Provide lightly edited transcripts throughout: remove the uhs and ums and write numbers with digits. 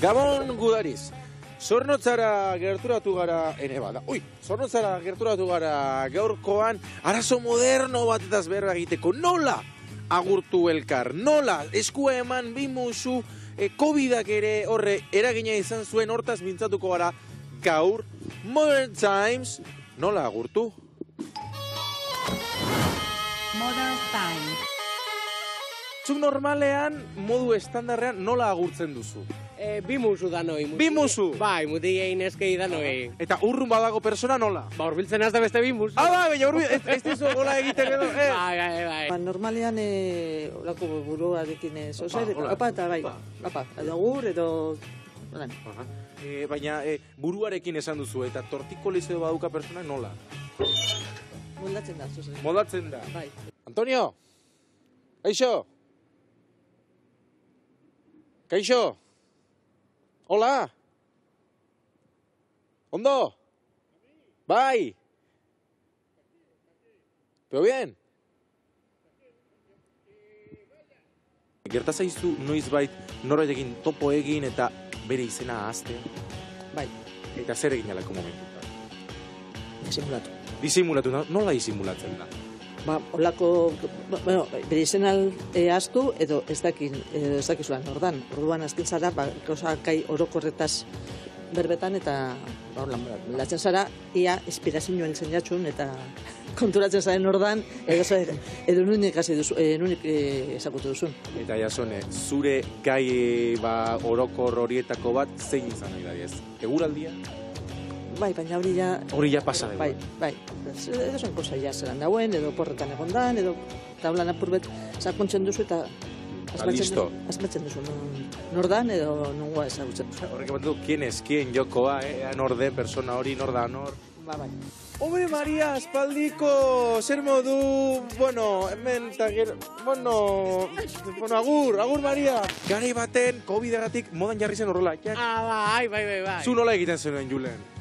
Gabon gudariz, zornotzara gerturatu gara, zornotzara gerturatu gara gaurkoan arazo moderno batetaz berba egiteko. Nola agurtu elkar, nola eskua eman bimuzu, Covidak ere horre eragina izan zuen, hortaz mintzatuko gara gaur. Modern Times, nola agurtu? Modern Times. Zuk normalean, modu estandarrean, nola agurtzen duzu? Bimuzu danoi. Bimuzu? Bai, mutilei neskei danoi. Eta urrun badago persona nola? Ba, urbiltzen azte beste bimuzu. Baina ez dizu gola egiten edo, Bai. Normalean, olako buruarekin zozer, apa eta bai, apa, edo gur, edo... Baina buruarekin esan duzu, eta tortikolizeo baduka persona nola? Moldatzen da, zozer. Moldatzen da? Bai. Antonio? Kaixo? Kaixo? Hola? Ondo? Bai? Pero bien? Gertazaizu noizbait norbaitekin topo egin eta bere izena ahaztea? Bai. Eta zer egin alako momentuta? Disimulatu. Disimulatu, nola disimulatzen da? Ba, olako, bueno, bere izenal ahaztu edo ez dakizuan, ordan. Orduan azten zara, ba, gauza kai orokorretaz berbetan eta moldatzen zara, ia inspirazioen zeinatxun eta konturatzen zaren ordan, edo nunik ezagutu duzun. Eta jasone, zure gai orokor horietako bat zein izan nahi da, ez? Eguraldia? Bai, baina hori ja... Hori ja pasa dugu. Bai. Edo zen kosa ja zelan dauen, edo porretan egondan, edo tablan apurbet sakontzen duzu eta asmatzen duzu nordan edo nungoa ezagutzen duzu. Horrek bat du, kien eskien jokoa, norde, persona hori, norda, nor. Bai. Hombre, Maria, aspaldiko, zer modu, hemen eta gero, agur, Maria. Garai baten, COVID-agatik modan jarri zen horrela. Bai. Zu nola egiten zenuen, Julen?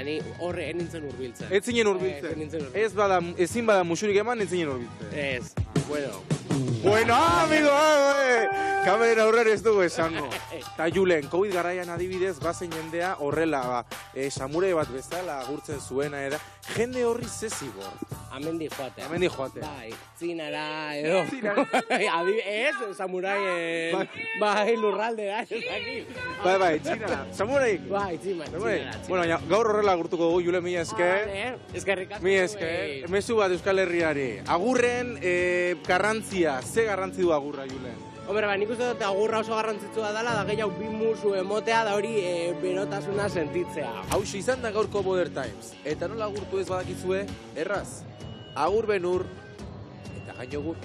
Ni horre, nintzen urbiltzen. Ez zinen urbiltzen? Ezin bada musurik eman, ez zinen urbiltzen? Ez, Bueno, amigo, kameren aurrera ez dugu esango. Eta Julen, COVID garaian adibidez, bazen jendea horrela, samurai bat bezala agurtzen zuena, jende horri zezigor. Amendi joatea. Bai, zinara, edo. Ez, samuraien, bai, lurraldea, ez dakit. Bai, txinara, samuraik? Bai, txinara. Bueno, gaur horrela agurtuko dugu, Julen, mila esker. Eskerrik asko. Mila esker. Mezu bat Euskal Herriari. Agurren garrantzia, ze garrantzi du agurra, Julen? Hombre, nik uste dut agurra oso garrantzitsua dela, da gehiago bimuzu emotea, da hori berotasuna sentitzea. Hau izan da gaurko Modern Times. Eta nola agurtu ez badakizue, erraz. Agur benur, eta gain jogur.